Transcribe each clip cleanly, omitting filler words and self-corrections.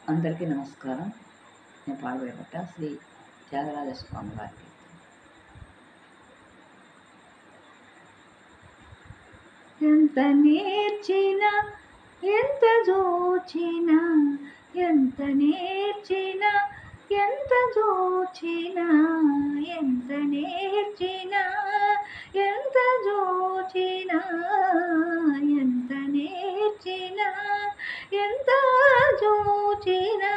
అందరికీ నమస్కారం. నేను పాడబోయేపట్ట శ్రీ త్యాగరాజ స్వామి వారికి. ఎంత నేర్చినా ఎంత జోచినా, ఎంత నేర్చినా ఎంత జోచినా, ఎంత నేర్చినా ఎంత జోచినా, ఎంత నేర్చినా ఎంత జోచినా,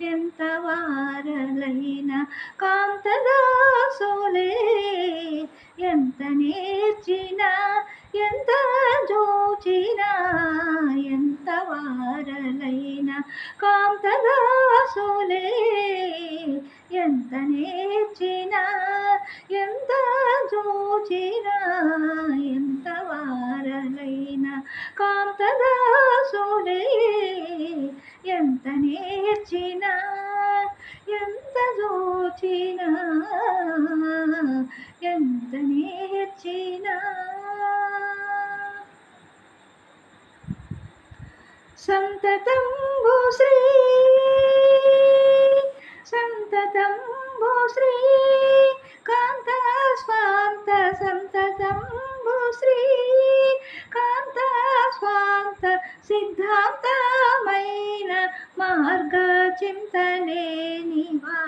ఎంత వారలైనా కాంతదాసులే. ఎంత నేర్చినా ఎంత జోచినా, ఎంత వారలైనా కాంతదాసులే. ఎంత నేర్చినా ఎంత జోచినా, ఎంత వారలైనా కాంతదాసులే. ఎంత నేర్చినా ఎంత జోచినా, ఎంత నేర్చినా. సంతతంబు శ్రీ సంతతంబు శ్రీ కాంత స్వాంత, సంతతంబు శ్రీ కాంత స్వాంత సిద్ధాంతమైన మార్గ చింతనే నివా.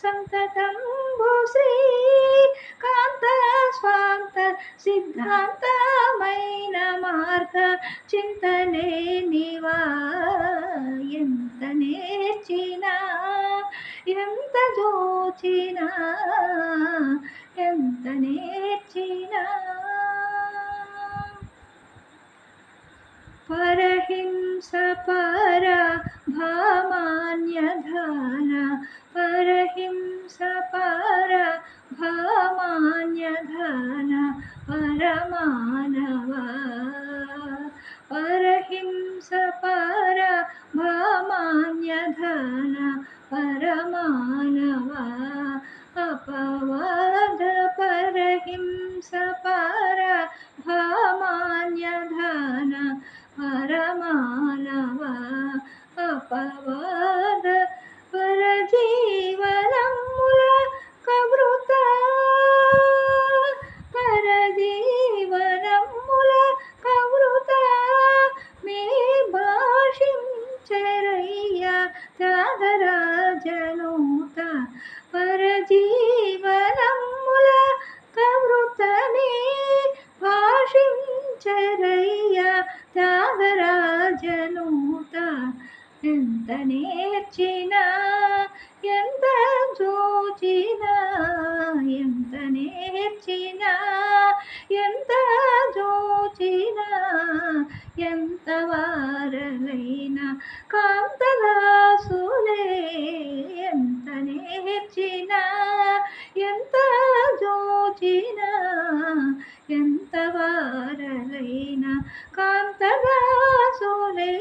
సంతతంబు శ్రీ కాంత స్వాంత సిద్ధాంతమైన మార్గ చింతనే నివా. ఎంత నేర్చినా ఎంత జోచినా, ఎంత నేర్చినా. పరహింస పర భామాన్యధన, పరహింస పర భామాన్యధన పరమానవ. పరహింస పర భామాన్యధన పరమానవ. అపవాద పరహింస పర భామాన్యధన పరమానవ. అపవాద పరజీవనముల కవృత, పరజీవనముల కవృత మే భాషించరయ్య త్యాగరాజనూత. పరజీవనముల కవృతనే భాషించరయ్య త్యాగరాజనూత. ఎంత నేర్చినా ఎంత జోచినా, ఎంత నేర్చినా ఎంత జోచినా, ఎంత వారలైనా కాంతదాసులే. ఎంత నేర్చినా ఎంత జోచినా, ఎంత వారలైనా కాంతదాసులే.